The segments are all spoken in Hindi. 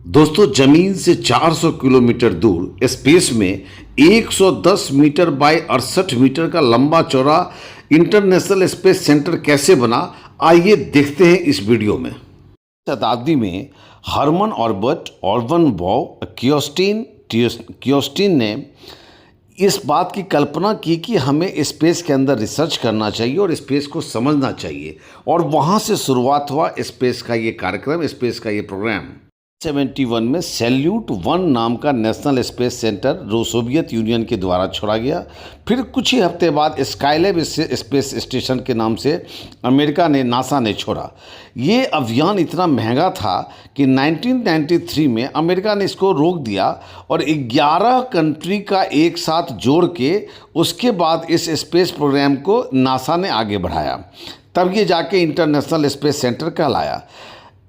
दोस्तों, जमीन से 400 किलोमीटर दूर स्पेस में 110 मीटर बाय 68 मीटर का लंबा चौड़ा इंटरनेशनल स्पेस सेंटर कैसे बना, आइए देखते हैं इस वीडियो में। शताब्दी में हरमन ऑर्बर्ट ऑर्वन बॉ क्योस्टिन ने इस बात की कल्पना की कि हमें स्पेस के अंदर रिसर्च करना चाहिए और स्पेस को समझना चाहिए, और वहाँ से शुरुआत हुआ स्पेस का ये कार्यक्रम, स्पेस का ये प्रोग्राम। 71 में सैल्यूट 1 नाम का national space centre Soviet union के द्वारा छोड़ा गया। फिर कुछ ही हफ्ते बाद स्काईलैब स्पेस स्टेशन के नाम से नासा ने छोड़ा। ये अभियान इतना महंगा था कि 1993 में अमेरिका ने इसको रोक दिया और 11 कंट्री का एक साथ जोड़ के उसके बाद इस स्पेस प्रोग्राम को नासा ने आगे बढ़ाया। तब ये जाके इंटरनेशनल स्पेस सेंटर कहलाया।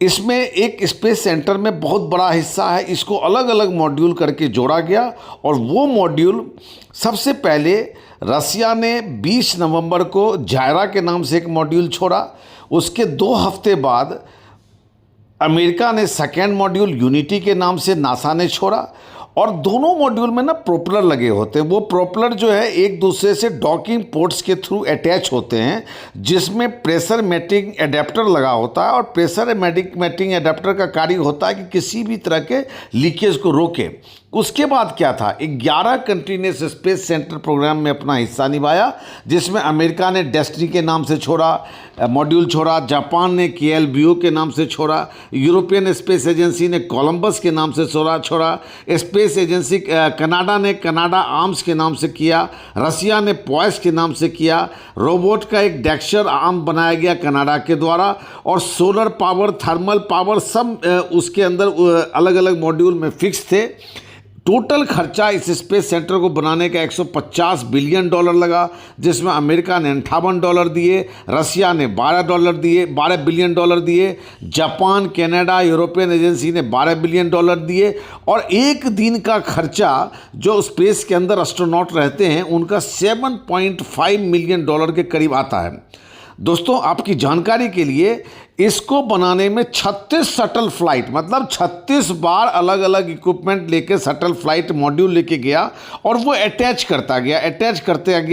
इसमें एक स्पेस सेंटर में बहुत बड़ा हिस्सा है, इसको अलग अलग मॉड्यूल करके जोड़ा गया, और वो मॉड्यूल सबसे पहले रसिया ने 20 नवंबर को जायरा के नाम से एक मॉड्यूल छोड़ा। उसके 2 हफ्ते बाद अमेरिका ने सेकेंड मॉड्यूल यूनिटी के नाम से नासा ने छोड़ा, और दोनों मॉड्यूल में ना प्रोपेलर लगे होते हैं। वो प्रोपेलर जो है एक दूसरे से डॉकिंग पोर्ट्स के थ्रू अटैच होते हैं, जिसमें प्रेशर मैटिंग एडेप्टर लगा होता है, और प्रेशर मैटिंग एडेप्टर का कार्य होता है कि किसी भी तरह के लीकेज को रोके। उसके बाद क्या था, 11 कंट्री ने स्पेस सेंटर प्रोग्राम में अपना हिस्सा निभाया, जिसमें अमेरिका ने डेस्टिनी के नाम से मॉड्यूल छोड़ा, जापान ने KLBO के नाम से छोड़ा, यूरोपियन स्पेस एजेंसी ने कोलंबस के नाम से छोड़ा, स्पेस एजेंसी कनाडा ने कनाडा आर्म्स के नाम से किया, रसिया ने पॉयस के नाम से किया, रोबोट का एक डेक्सर आर्म बनाया गया कनाडा के द्वारा, और सोलर पावर, थर्मल पावर सब उसके अंदर अलग अलग मॉड्यूल में फिक्स थे। टोटल खर्चा इस स्पेस सेंटर को बनाने का $150 बिलियन लगा, जिसमें अमेरिका ने $58 दिए, रसिया ने $12 बिलियन दिए, जापान, कनाडा, यूरोपियन एजेंसी ने $12 बिलियन दिए, और एक दिन का खर्चा जो स्पेस के अंदर एस्ट्रोनॉट रहते हैं उनका $7.5 मिलियन के करीब आता है। दोस्तों, आपकी जानकारी के लिए इसको बनाने में 36 शटल फ्लाइट, मतलब 36 बार अलग अलग इक्विपमेंट लेके शटल फ्लाइट मॉड्यूल लेके गया, और वो अटैच करते गया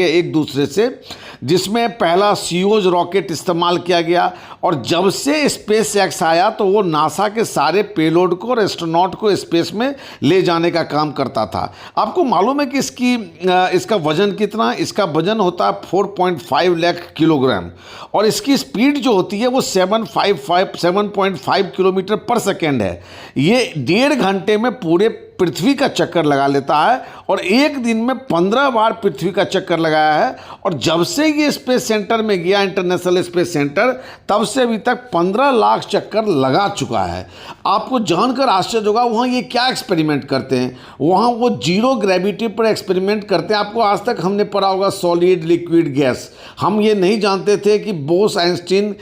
एक दूसरे से, जिसमें पहला सीओज रॉकेट इस्तेमाल किया गया। और जब से स्पेस एक्स आया तो वो नासा के सारे पेलोड को और एस्ट्रोनॉट को स्पेस में ले जाने का काम करता था। आपको मालूम है कि इसका वजन कितना? इसका वजन होता है 4.5 लाख किलोग्राम, और इसकी स्पीड जो होती है वो 7.5 किलोमीटर पर सेकेंड है। ये 1.5 घंटे में पूरे पृथ्वी का चक्कर लगा लेता है, और एक दिन में 15 बार पृथ्वी का चक्कर लगाया है। और जब से ये स्पेस सेंटर में गया, इंटरनेशनल स्पेस सेंटर, तब से अभी तक 15 लाख चक्कर लगा चुका है। आपको जानकर आश्चर्य होगा वहाँ ये क्या एक्सपेरिमेंट करते हैं। वहाँ वो जीरो ग्रेविटी पर एक्सपेरिमेंट करते हैं। आपको आज तक हमने पढ़ा होगा सॉलिड, लिक्विड, गैस। हम ये नहीं जानते थे कि बोस आइंस्टीन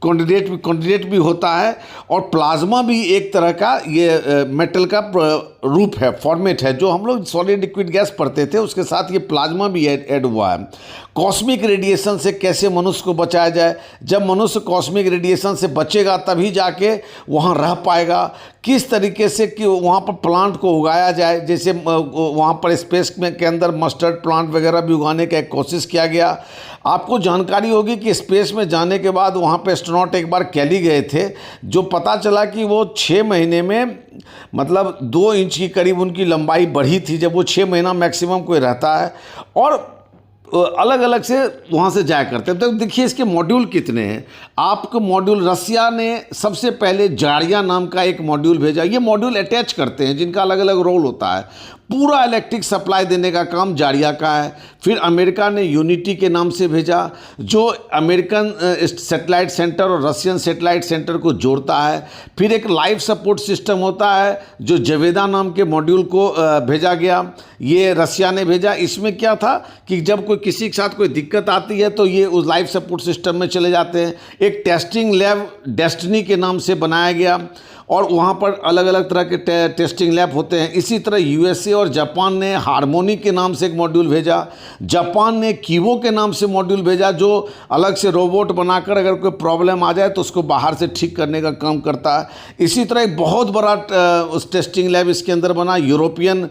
कैंडिडेट भी होता है, और प्लाज्मा भी एक तरह का ये मेटल का रूप है, फॉर्मेट है। जो हम लोग सॉलिड, लिक्विड, गैस पढ़ते थे, उसके साथ ये प्लाज्मा भी ऐड हुआ है। कॉस्मिक रेडिएशन से कैसे मनुष्य को बचाया जाए, जब मनुष्य कॉस्मिक रेडिएशन से बचेगा तभी जाके वहाँ रह पाएगा। किस तरीके से कि वहाँ पर प्लांट को उगाया जाए, जैसे वहाँ पर स्पेस में के अंदर मस्टर्ड प्लांट वगैरह भी उगाने का एक कोशिश किया गया। आपको जानकारी होगी कि स्पेस में जाने के बाद वहाँ पे एस्ट्रोनॉट एक बार कैली गए थे, जो पता चला कि वो 6 महीने में, मतलब 2 इंच की करीब उनकी लंबाई बढ़ी थी, जब वो 6 महीना मैक्सिमम कोई रहता है, और अलग अलग से वहाँ से जाया करते हैं। तो देखिए इसके मॉड्यूल कितने हैं। आपको मॉड्यूल, रसिया ने सबसे पहले जारिया नाम का एक मॉड्यूल भेजा। ये मॉड्यूल अटैच करते हैं जिनका अलग अलग रोल होता है। पूरा इलेक्ट्रिक सप्लाई देने का काम जारिया का है। फिर अमेरिका ने यूनिटी के नाम से भेजा, जो अमेरिकन सैटेलाइट सेंटर और रशियन सैटेलाइट सेंटर को जोड़ता है। फिर एक लाइफ सपोर्ट सिस्टम होता है, जो जवेदा नाम के मॉड्यूल को भेजा गया, ये रसिया ने भेजा। इसमें क्या था कि जब कोई किसी के साथ कोई दिक्कत आती है तो ये उस लाइफ सपोर्ट सिस्टम में चले जाते हैं। एक टेस्टिंग लैब डेस्टिनी के नाम से बनाया गया, और वहाँ पर अलग अलग तरह के टेस्टिंग लैब होते हैं। इसी तरह यूएसए और जापान ने हार्मोनी के नाम से एक मॉड्यूल भेजा, जापान ने कीवो के नाम से मॉड्यूल भेजा, जो अलग से रोबोट बनाकर अगर कोई प्रॉब्लम आ जाए तो उसको बाहर से ठीक करने का काम करता है। इसी तरह एक बहुत बड़ा उस टेस्टिंग लैब इसके अंदर बना, यूरोपियन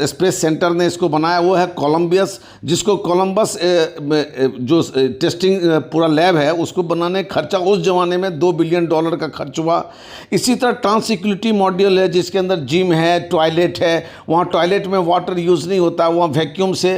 स्पेस सेंटर ने इसको बनाया, वो है कोलंबियस, जिसको कोलंबस जो टेस्टिंग पूरा लैब है उसको बनाने का खर्चा उस जमाने में $2 बिलियन का खर्च हुआ। इसी तरह ट्रांसइक्विलिटी मॉड्यूल है जिसके अंदर जिम है, टॉयलेट है, वहाँ टॉयलेट में वाटर यूज़ नहीं होता, वहाँ वैक्यूम से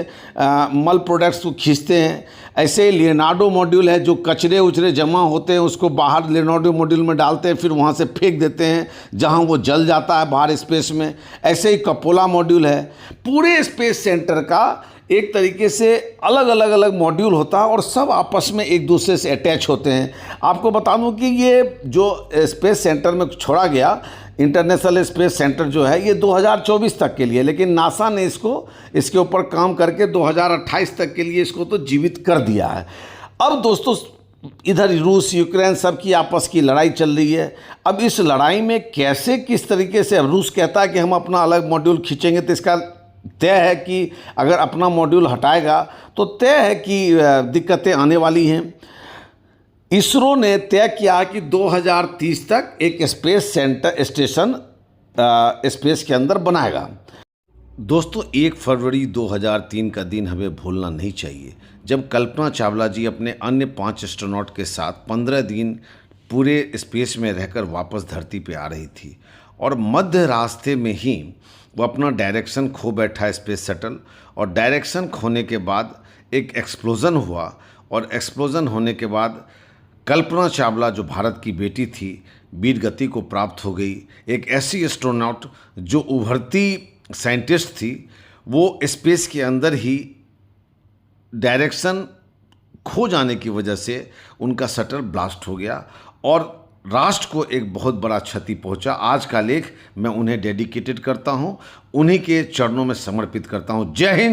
मल प्रोडक्ट्स को खींचते हैं। ऐसे ही लियोनार्डो मॉड्यूल है, जो कचरे उचरे जमा होते हैं उसको बाहर लियोनार्डो मॉड्यूल में डालते हैं, फिर वहाँ से फेंक देते हैं जहाँ वो जल जाता है बाहर स्पेस में। ऐसे ही कपोला मॉड्यूल है। पूरे स्पेस सेंटर का एक तरीके से अलग मॉड्यूल होता है और सब आपस में एक दूसरे से अटैच होते हैं। आपको बता दूं कि ये जो स्पेस सेंटर में छोड़ा गया, इंटरनेशनल स्पेस सेंटर जो है, ये 2024 तक के लिए, लेकिन नासा ने इसके ऊपर काम करके 2028 तक के लिए इसको तो जीवित कर दिया है। अब दोस्तों इधर रूस यूक्रेन सब की आपस की लड़ाई चल रही है। अब इस लड़ाई में कैसे किस तरीके से, रूस कहता है कि हम अपना अलग मॉड्यूल खींचेंगे, तो इसका तय है कि अगर अपना मॉड्यूल हटाएगा तो तय है कि दिक्कतें आने वाली हैं। इसरो ने तय किया कि 2030 तक एक स्पेस स्टेशन स्पेस के अंदर बनाएगा। दोस्तों 1 फरवरी 2003 का दिन हमें भूलना नहीं चाहिए, जब कल्पना चावला जी अपने अन्य 5 एस्ट्रोनॉट के साथ 15 दिन पूरे स्पेस में रहकर वापस धरती पे आ रही थी, और मध्य रास्ते में ही वो अपना डायरेक्शन खो बैठा स्पेस शटल, और डायरेक्शन खोने के बाद एक एक्सप्लोज़न हुआ, और एक्सप्लोज़न होने के बाद कल्पना चावला जो भारत की बेटी थी वीर गति को प्राप्त हो गई। एक ऐसी एस्ट्रोनॉट जो उभरती साइंटिस्ट थी, वो स्पेस के अंदर ही डायरेक्शन खो जाने की वजह से उनका शटल ब्लास्ट हो गया और राष्ट्र को एक बहुत बड़ा क्षति पहुंचा। आज का लेख मैं उन्हें डेडिकेटेड करता हूं, उन्हीं के चरणों में समर्पित करता हूं। जय हिंद।